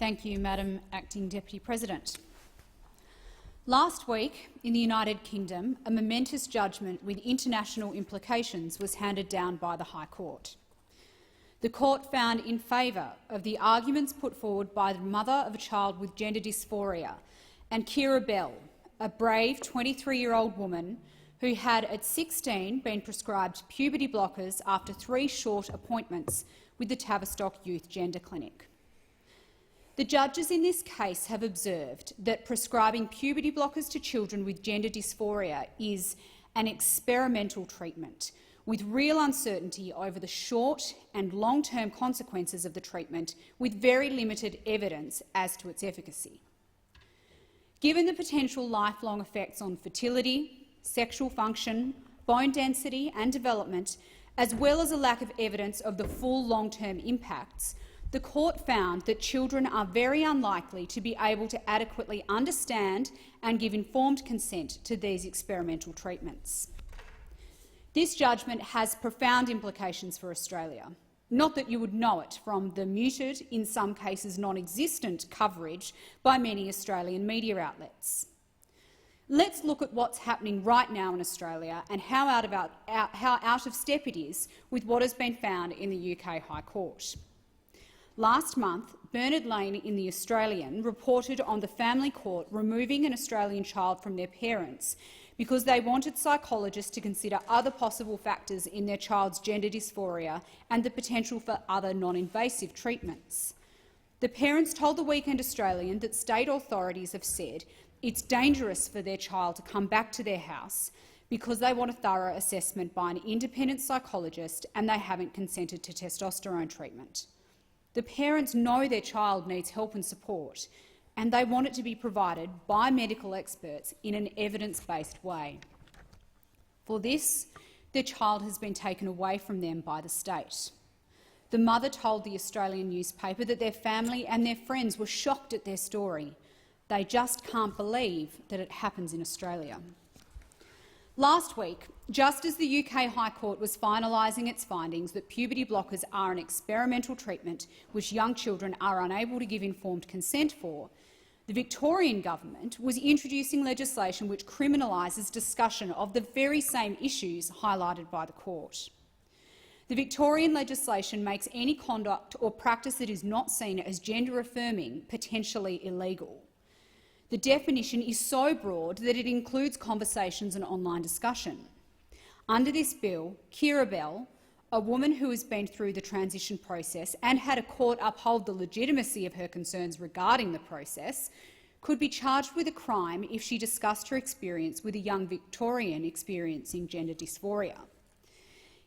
Thank you, Madam Acting Deputy President. Last week, in the United Kingdom, a momentous judgment with international implications was handed down by the High Court. The court found in favour of the arguments put forward by the mother of a child with gender dysphoria and Keira Bell, a brave 23-year-old woman who had at 16 been prescribed puberty blockers after 3 short appointments with the Tavistock Youth Gender Clinic. The judges in this case have observed that prescribing puberty blockers to children with gender dysphoria is an experimental treatment with real uncertainty over the short and long-term consequences of the treatment, with very limited evidence as to its efficacy. Given the potential lifelong effects on fertility, sexual function, bone density and development, as well as a lack of evidence of the full long-term impacts, the court found that children are very unlikely to be able to adequately understand and give informed consent to these experimental treatments. This judgment has profound implications for Australia. Not that you would know it from the muted, in some cases non-existent, coverage by many Australian media outlets. Let's look at what's happening right now in Australia and how out of step it is with what has been found in the UK High Court. Last month, Bernard Lane in The Australian reported on the family court removing an Australian child from their parents because they wanted psychologists to consider other possible factors in their child's gender dysphoria and the potential for other non-invasive treatments. The parents told the Weekend Australian that state authorities have said it's dangerous for their child to come back to their house because they want a thorough assessment by an independent psychologist and they haven't consented to testosterone treatment. The parents know their child needs help and support, and they want it to be provided by medical experts in an evidence-based way. For this, their child has been taken away from them by the state. The mother told the Australian newspaper that their family and their friends were shocked at their story. They just can't believe that it happens in Australia. Last week, just as the UK High Court was finalising its findings that puberty blockers are an experimental treatment which young children are unable to give informed consent for, the Victorian government was introducing legislation which criminalises discussion of the very same issues highlighted by the court. The Victorian legislation makes any conduct or practice that is not seen as gender-affirming potentially illegal. The definition is so broad that it includes conversations and online discussion. Under this bill, Keira Bell, a woman who has been through the transition process and had a court uphold the legitimacy of her concerns regarding the process, could be charged with a crime if she discussed her experience with a young Victorian experiencing gender dysphoria.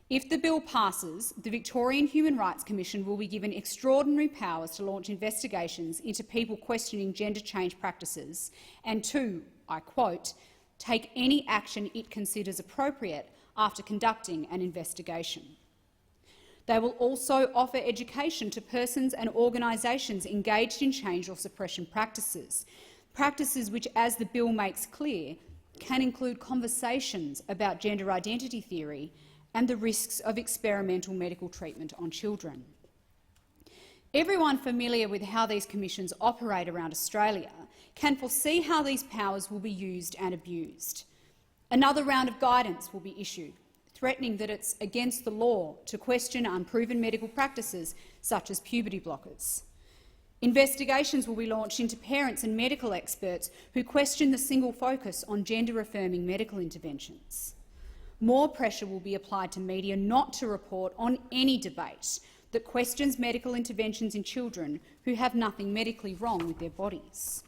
If the bill passes, the Victorian Human Rights Commission will be given extraordinary powers to launch investigations into people questioning gender change practices and to, I quote, take any action it considers appropriate after conducting an investigation. They will also offer education to persons and organisations engaged in change or suppression practices, practices which, as the bill makes clear, can include conversations about gender identity theory and the risks of experimental medical treatment on children. Everyone familiar with how these commissions operate around Australia can foresee how these powers will be used and abused. Another round of guidance will be issued, threatening that it's against the law to question unproven medical practices such as puberty blockers. Investigations will be launched into parents and medical experts who question the single focus on gender-affirming medical interventions. More pressure will be applied to media not to report on any debate that questions medical interventions in children who have nothing medically wrong with their bodies.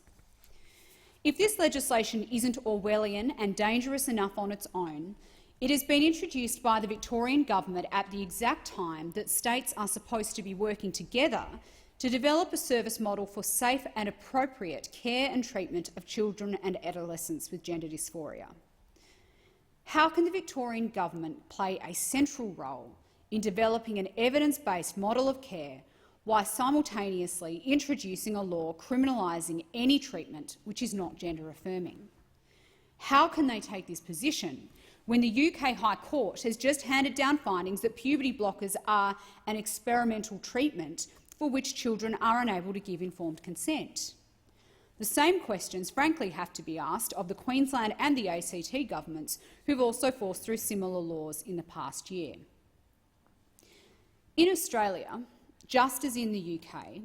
If this legislation isn't Orwellian and dangerous enough on its own, it has been introduced by the Victorian government at the exact time that states are supposed to be working together to develop a service model for safe and appropriate care and treatment of children and adolescents with gender dysphoria. How can the Victorian government play a central role in developing an evidence-based model of care while simultaneously introducing a law criminalising any treatment which is not gender-affirming? How can they take this position when the UK High Court has just handed down findings that puberty blockers are an experimental treatment for which children are unable to give informed consent. The same questions, frankly, have to be asked of the Queensland and the ACT governments, who've also forced through similar laws in the past year. In Australia, just as in the UK,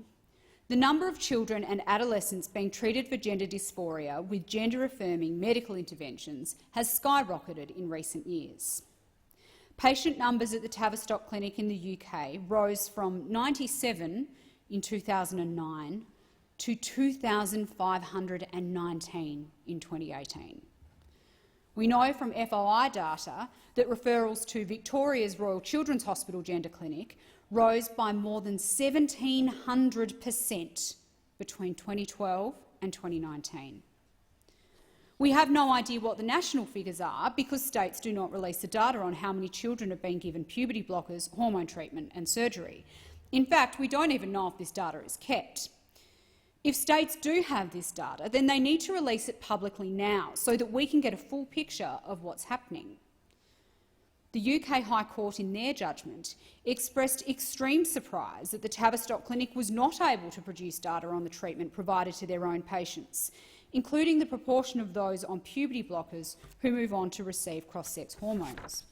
the number of children and adolescents being treated for gender dysphoria with gender-affirming medical interventions has skyrocketed in recent years. Patient numbers at the Tavistock Clinic in the UK rose from 97 in 2009 to 2,519 in 2018. We know from FOI data that referrals to Victoria's Royal Children's Hospital Gender Clinic rose by more than 1,700% between 2012 and 2019. We have no idea what the national figures are because states do not release the data on how many children have been given puberty blockers, hormone treatment and surgery. In fact, we don't even know if this data is kept. If states do have this data, then they need to release it publicly now so that we can get a full picture of what's happening. The UK High Court, in their judgment, expressed extreme surprise that the Tavistock Clinic was not able to produce data on the treatment provided to their own patients, including the proportion of those on puberty blockers who move on to receive cross-sex hormones.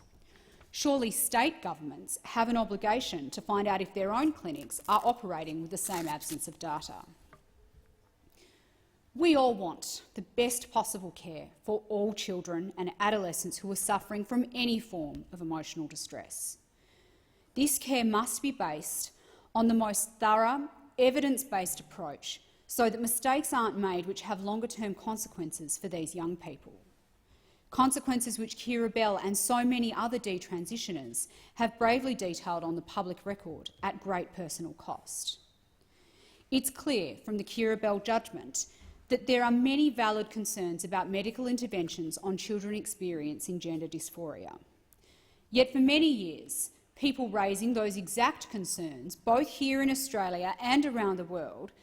Surely state governments have an obligation to find out if their own clinics are operating with the same absence of data. We all want the best possible care for all children and adolescents who are suffering from any form of emotional distress. This care must be based on the most thorough, evidence-based approach so that mistakes aren't made which have longer-term consequences for these young people. Consequences which Keira Bell and so many other detransitioners have bravely detailed on the public record at great personal cost. It's clear from the Keira Bell judgment that there are many valid concerns about medical interventions on children experiencing gender dysphoria. Yet for many years, people raising those exact concerns, both here in Australia and around the world,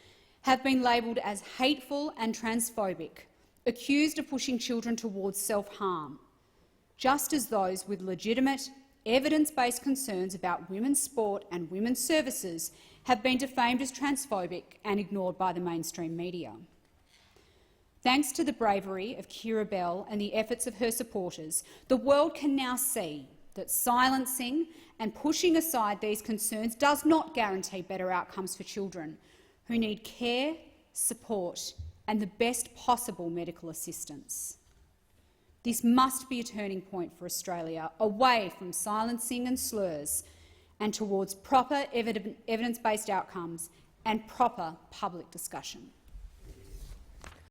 have been labelled as hateful and transphobic, accused of pushing children towards self-harm, just as those with legitimate, evidence-based concerns about women's sport and women's services have been defamed as transphobic and ignored by the mainstream media. Thanks to the bravery of Keira Bell and the efforts of her supporters, the world can now see that silencing and pushing aside these concerns does not guarantee better outcomes for children who need care, support and the best possible medical assistance. This must be a turning point for Australia, away from silencing and slurs and towards proper evidence-based outcomes and proper public discussion.